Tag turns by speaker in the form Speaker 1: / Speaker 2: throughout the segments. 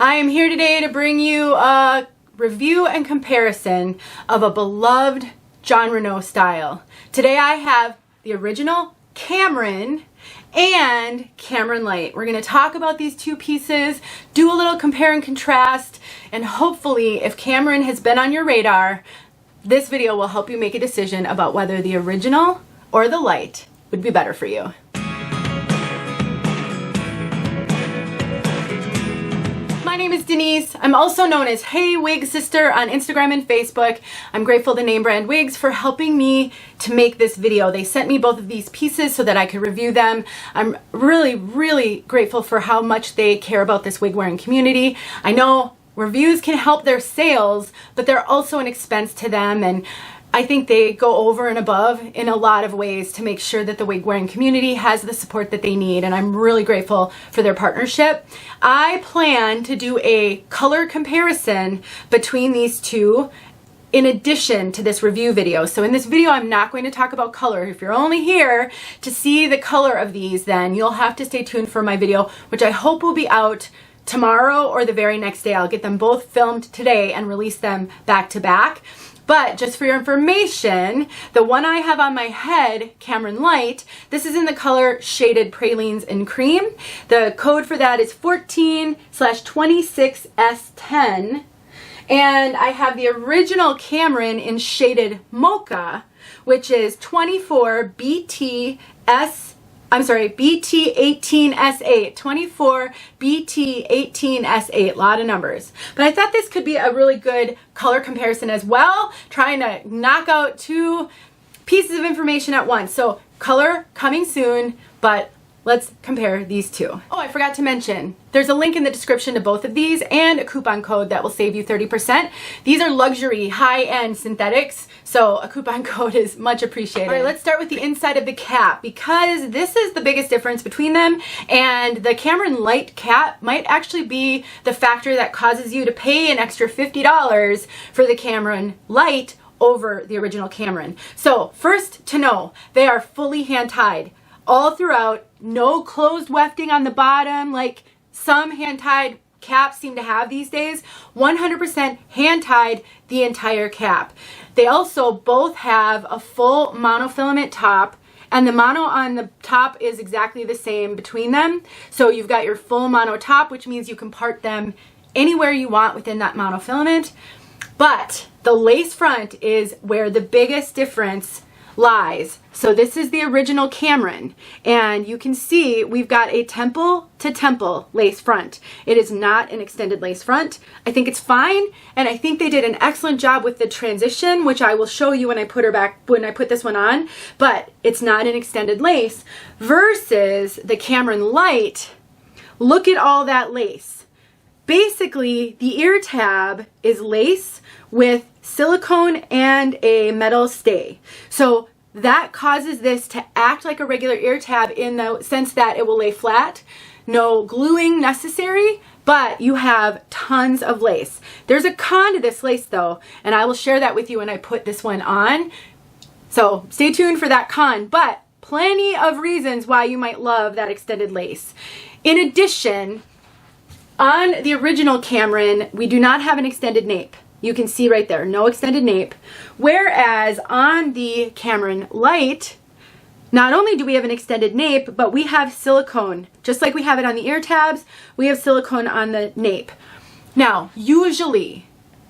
Speaker 1: I am here today to bring you a review and comparison of a beloved Jon Renau style. Today I have the original Cameron and Cameron Lite. We're going to talk about these two pieces, do a little compare and contrast, and hopefully if Cameron has been on your radar, this video will help you make a decision about whether the original or the Lite would be better for you. My name is Denise. I'm also known as Hey Wig Sister on Instagram and Facebook. I'm grateful to name Brand Wigs for helping me to make this video. They sent me both of these pieces so that I could review them. I'm really grateful for how much they care about this wig wearing community. I know reviews can help their sales, but they're also an expense to them, and I think they go over and above in a lot of ways to make sure that the wig wearing community has the support that they need, and I'm really grateful for their partnership. I plan to do a color comparison between these two in addition to this review video. So in this video I'm not going to talk about color. If you're only here to see the color of these, then you'll have to stay tuned for my video, which I hope will be out tomorrow or the very next day. I'll get them both filmed today and release them back to back. But just for your information, the one I have on my head, Cameron Lite, this is in the color Shaded Pralines in Cream. The code for that is 14/26S10. And I have the original Cameron in Shaded Mocha, which is 24BT18S8, 24BT18S8, a lot of numbers. But I thought this could be a really good color comparison as well, trying to knock out two pieces of information at once. So color coming soon, but let's compare these two. Oh, I forgot to mention, there's a link in the description to both of these and a coupon code that will save you 30%. These are luxury, high-end synthetics, so a coupon code is much appreciated. All right, let's start with the inside of the cap, because this is the biggest difference between them, and the Cameron Lite cap might actually be the factor that causes you to pay an extra $50 for the Cameron Lite over the original Cameron. So first to know, they are fully hand-tied all throughout, no closed wefting on the bottom like some hand-tied caps seem to have these days. 100% hand-tied the entire cap. They also both have a full monofilament top, and the mono on the top is exactly the same between them. So you've got your full mono top, which means you can part them anywhere you want within that monofilament. But the lace front is where the biggest difference lies. So this is the original Cameron, and you can see we've got a temple to temple lace front. It is not an extended lace front. I think it's fine, and I think they did an excellent job with the transition, which I will show you when I put this one on, but it's not an extended lace versus the Cameron Lite. Look at all that lace. Basically, the ear tab is lace with silicone and a metal stay. So that causes this to act like a regular ear tab in the sense that it will lay flat. No gluing necessary, but you have tons of lace. There's a con to this lace though, and I will share that with you when I put this one on. So stay tuned for that con, but plenty of reasons why you might love that extended lace. In addition, on the original Cameron, we do not have an extended nape. You can see right there, no extended nape. Whereas on the Cameron Lite, not only do we have an extended nape, but we have silicone. Just like we have it on the ear tabs, we have silicone on the nape. Now, usually,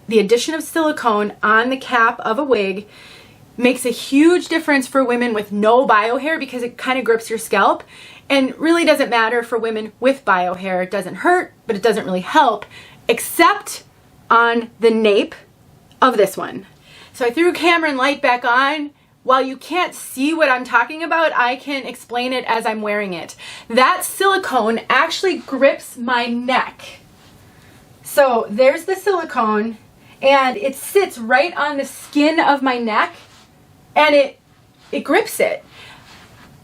Speaker 1: the addition of silicone on the cap of a wig makes a huge difference for women with no bio hair because it kind of grips your scalp, and really doesn't matter for women with bio hair. It doesn't hurt, but it doesn't really help, except on the nape of this one. So I threw Cameron Lite back on. While you can't see what I'm talking about, I can explain it as I'm wearing it. That silicone actually grips my neck. So there's the silicone, and it sits right on the skin of my neck, and it grips it.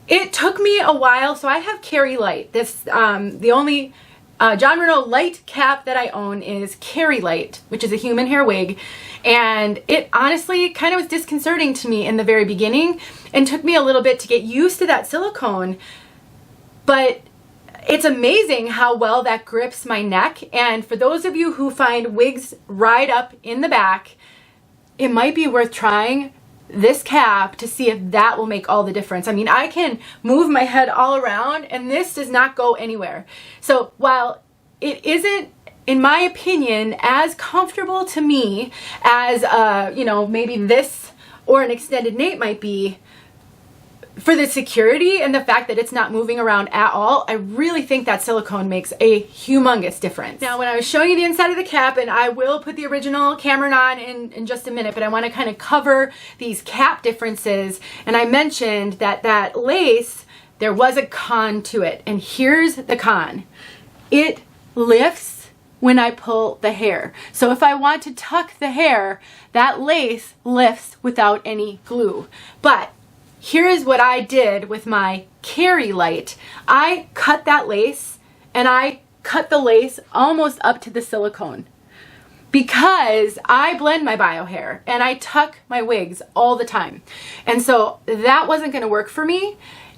Speaker 1: It took me a while, so I have 𝘮𝘬𝘢 Lite. This, the only Jon Renau Lite cap that I own is 𝘮𝘬𝘢 Lite, which is a human hair wig, and it honestly kind of was disconcerting to me in the very beginning and took me a little bit to get used to that silicone, but It's amazing how well that grips my neck. And for those of you who find wigs ride up in the back, it might be worth trying this cap to see if that will make all the difference. I mean, I can move my head all around and this does not go anywhere. So while it isn't, in my opinion, as comfortable to me as, you know, maybe this or an extended nape might be, for the security and the fact that it's not moving around at all, I really think that silicone makes a humongous difference. Now, when I was showing you the inside of the cap, and I will put the original Cameron on in just a minute, but I want to kind of cover these cap differences. And I mentioned that that lace, there was a con to it. And here's the con. It lifts when I pull the hair. So if I want to tuck the hair, that lace lifts without any glue. But here is what I did with my Cameron Lite. I cut that lace and I cut the lace almost up to the silicone because I blend my bio hair and I tuck my wigs all the time. And so that wasn't going to work for me.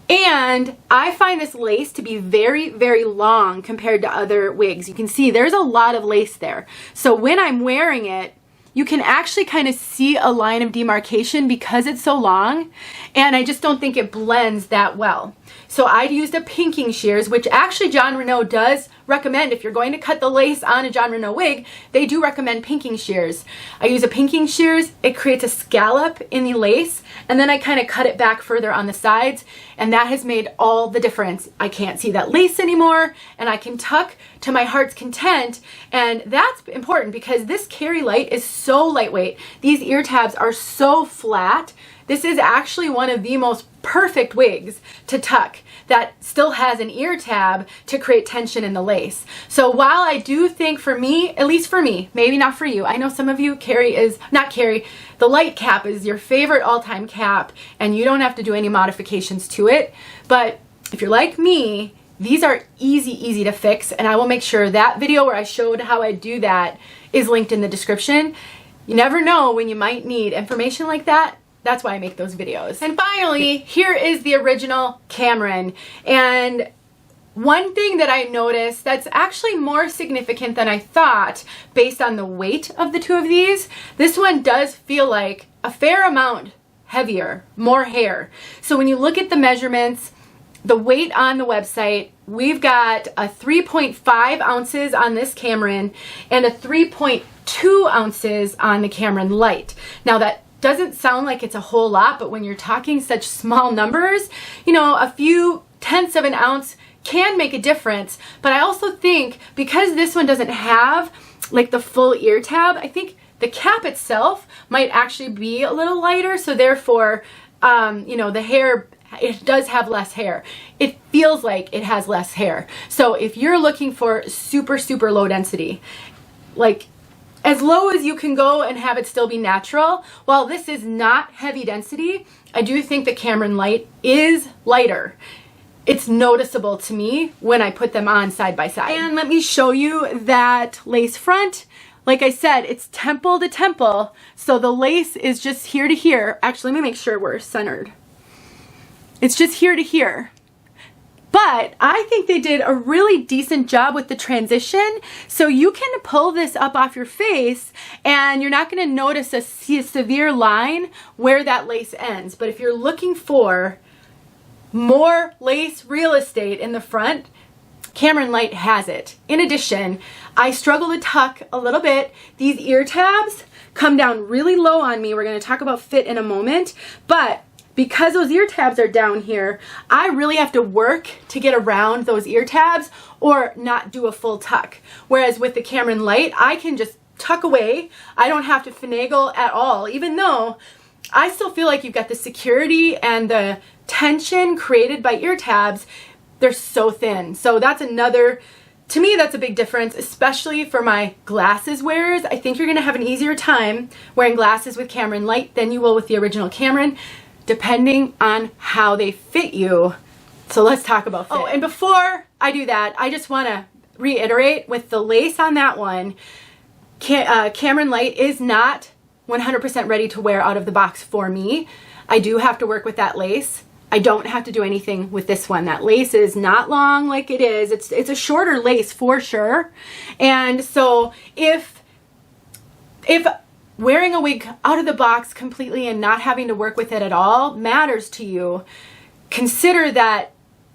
Speaker 1: And I find this lace to be very, very long compared to other wigs. You can see there's a lot of lace there. So when I'm wearing it, you can actually kind of see a line of demarcation because it's so long, and I just don't think it blends that well. So I used a pinking shears, which actually John Renau does recommend. If you're going to cut the lace on a John Renau wig, they do recommend pinking shears. I use a pinking shears, it creates a scallop in the lace, and then I kind of cut it back further on the sides, and that has made all the difference. I can't see that lace anymore, and I can tuck to my heart's content, and that's important because this Cameron Lite is so lightweight. These ear tabs are so flat. This is actually one of the most perfect wigs to tuck that still has an ear tab to create tension in the lace. So while I do think for me, at least for me, maybe not for you, I know some of you, the light cap is your favorite all-time cap and you don't have to do any modifications to it. But if you're like me, these are easy to fix, and I will make sure that video where I showed how I do that is linked in the description. You never know when you might need information like that. That's why I make those videos. And finally, here is the original Cameron. And one thing that I noticed that's actually more significant than I thought based on the weight of the two of these, this one does feel like a fair amount heavier, more hair. So when you look at the measurements, the weight on the website, we've got a 3.5 ounces on this Cameron and a 3.2 ounces on the Cameron Lite. Now that doesn't sound like it's a whole lot, but when you're talking such small numbers, you know, a few tenths of an ounce can make a difference. But I also think because this one doesn't have like the full ear tab, I think the cap itself might actually be a little lighter. So therefore, you know, the hair, it does have less hair. It feels like it has less hair. So if you're looking for super low density, like as low as you can go and have it still be natural, while this is not heavy density, I do think the Cameron Lite is lighter. It's noticeable to me when I put them on side by side. And let me show you that lace front. Like I said, it's temple to temple, so the lace is just here to here. Actually, let me make sure we're centered. It's just here to here. But I think they did a really decent job with the transition. So you can pull this up off your face and you're not going to notice a severe line where that lace ends. But if you're looking for more lace real estate in the front, Cameron Lite has it. In addition, I struggle to tuck a little bit. These ear tabs come down really low on me. We're going to talk about fit in a moment. But because those ear tabs are down here, I really have to work to get around those ear tabs or not do a full tuck. Whereas with the Cameron Lite, I can just tuck away. I don't have to finagle at all, even though I still feel like you've got the security and the tension created by ear tabs. They're so thin. So that's another, to me, that's a big difference, especially for my glasses wearers. I think you're gonna have an easier time wearing glasses with Cameron Lite than you will with the original Cameron, depending on how they fit you. So let's talk about fit. Oh, and before I do that, I just want to reiterate with the lace on that one, Cameron Lite is not 100% ready to wear out of the box for me. I do have to work with that lace. I don't have to do anything with this one. That lace is not long like it is. It's a shorter lace for sure. And so if wearing a wig out of the box completely and not having to work with it at all matters to you, consider that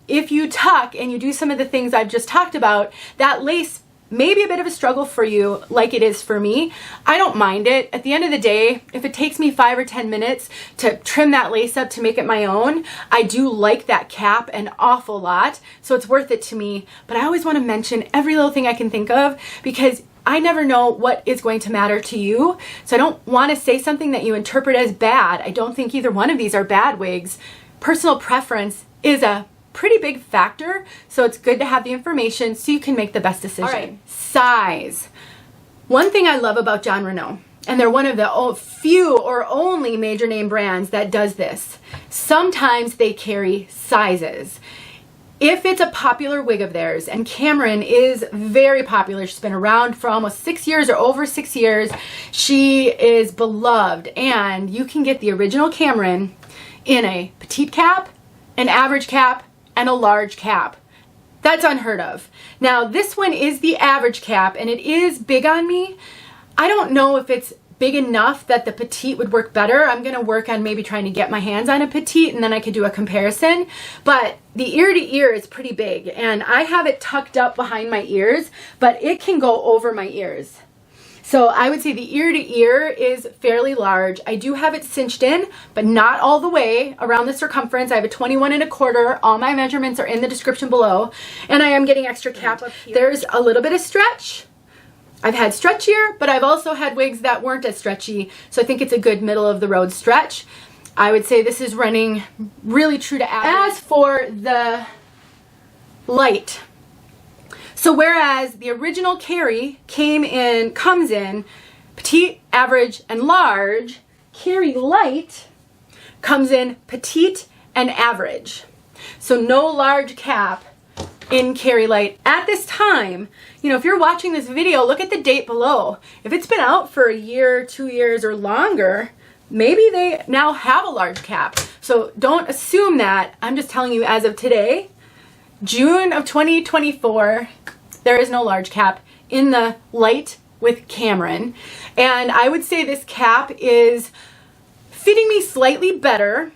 Speaker 1: if you tuck and you do some of the things I've just talked about, that lace may be a bit of a struggle for you like it is for me. I don't mind it. At the end of the day, if it takes me 5 or 10 minutes to trim that lace up to make it my own, I do like that cap an awful lot, so it's worth it to me. But I always want to mention every little thing I can think of, because I never know what is going to matter to you. So I don't want to say something that you interpret as bad. I don't think either one of these are bad wigs. Personal preference is a pretty big factor, so it's good to have the information so you can make the best decision. All right, size. One thing I love about Jon Renau, and they're one of the few or only major name brands that does this, sometimes they carry sizes. If it's a popular wig of theirs, and Cameron is very popular, she's been around for almost 6 years or over 6 years, she is beloved, and you can get the original Cameron in a petite cap, an average cap, and a large cap. That's unheard of. Now this one is the average cap, and it is big on me. I don't know if it's big enough that the petite would work better. I'm gonna work on maybe trying to get my hands on a petite, and then I could do a comparison. But the ear to ear is pretty big, and I have it tucked up behind my ears, but it can go over my ears. So I would say the ear to ear is fairly large. I do have it cinched in, but not all the way around the circumference. I have a 21 1/4. All my measurements are in the description below, and I am getting extra cap up here. There's a little bit of stretch. I've had stretchier, but I've also had wigs that weren't as stretchy, so I think it's a good middle of the road stretch. I would say this is running really true to average. As for the light, so whereas the original Carrie comes in petite, average, and large, Carrie Lite comes in petite and average. So no large cap in Carrie Lite at this time. You know, if you're watching this video, look at the date below. If it's been out for a year, 2 years, or longer, maybe they now have a large cap. So don't assume that. I'm just telling you as of today, June of 2024, there is no large cap in the light with Cameron. And I would say this cap is fitting me slightly better.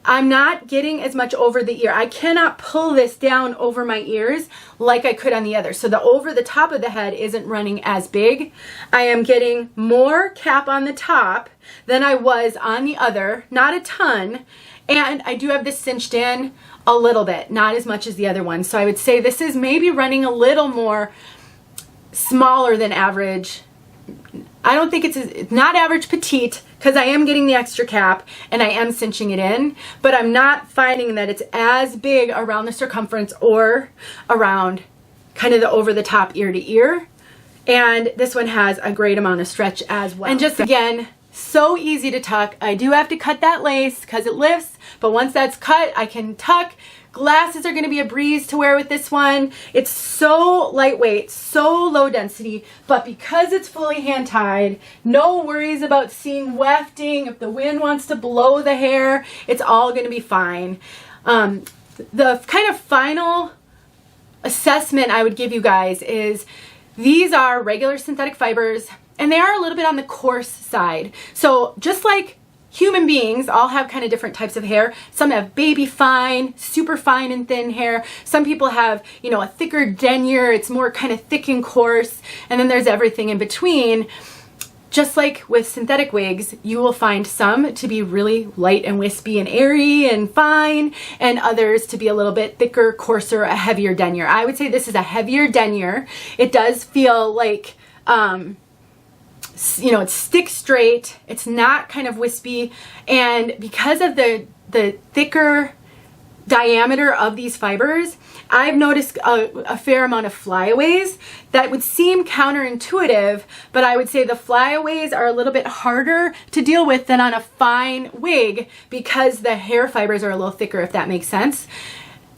Speaker 1: I'm not getting as much over the ear. I cannot pull this down over my ears like I could on the other. So the over the top of the head isn't running as big. I am getting more cap on the top than I was on the other, not a ton. And I do have this cinched in a little bit, not as much as the other one. So I would say this is maybe running a little more smaller than average. I don't think it's not average petite, because I am getting the extra cap and I am cinching it in, but I'm not finding that it's as big around the circumference or around kind of the over the top ear to ear. And this one has a great amount of stretch as well. And just again, so easy to tuck. I do have to cut that lace because it lifts, but once that's cut, I can tuck. Glasses are going to be a breeze to wear with this one. It's so lightweight, so low density, but because it's fully hand tied, no worries about seeing wefting. If the wind wants to blow the hair, it's all going to be fine. The kind of final assessment I would give you guys is these are regular synthetic fibers, and they are a little bit on the coarse side. So just like human beings all have kind of different types of hair. Some have baby fine, super fine and thin hair. Some people have, you know, a thicker denier. It's more kind of thick and coarse. And then there's everything in between. Just like with synthetic wigs, you will find some to be really light and wispy and airy and fine, and others to be a little bit thicker, coarser, a heavier denier. I would say this is a heavier denier. It does feel like, you know, it's stick straight, it's not kind of wispy, and because of the thicker diameter of these fibers, I've noticed a fair amount of flyaways that would seem counterintuitive, but I would say the flyaways are a little bit harder to deal with than on a fine wig because the hair fibers are a little thicker, if that makes sense.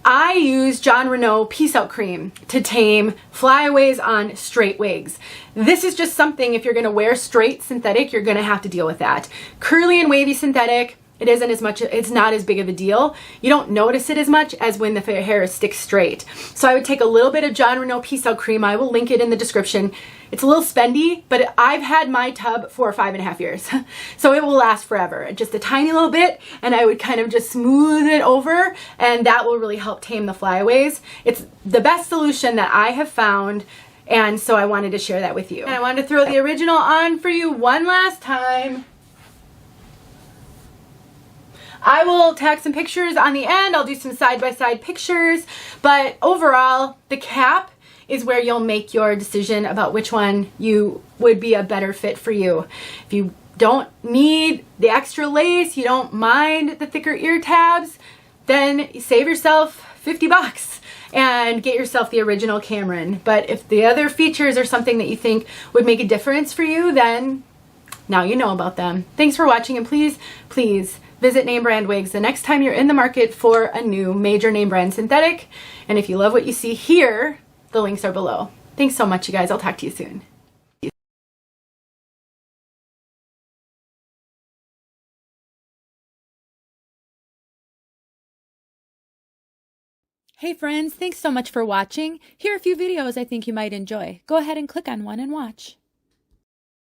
Speaker 1: I use Jon Renau Peace Out Cream to tame flyaways on straight wigs. This is just something, if you're going to wear straight synthetic, you're going to have to deal with that. Curly and wavy synthetic, it isn't as much, it's not as big of a deal. You don't notice it as much as when the hair sticks straight. So I would take a little bit of John Renau Peace Out Cream. I will link it in the description. It's a little spendy, but I've had my tub for 5.5 years. So it will last forever. Just a tiny little bit, and I would kind of just smooth it over, and that will really help tame the flyaways. It's the best solution that I have found, and so I wanted to share that with you. And I wanted to throw the original on for you one last time. I will tag some pictures on the end. I'll do some side-by-side pictures, but overall, the cap is where you'll make your decision about which one you would be a better fit for you. If you don't need the extra lace, you don't mind the thicker ear tabs, then save yourself 50 bucks and get yourself the original Cameron. But if the other features are something that you think would make a difference for you, then now you know about them. Thanks for watching, and please, please visit name brand wigs the next time you're in the market for a new major name brand synthetic. And if you love what you see here, the links are below. Thanks so much, you guys. I'll talk to you soon.
Speaker 2: Hey friends, thanks so much for watching. Here are a few videos I think you might enjoy. Go ahead and click on one and watch.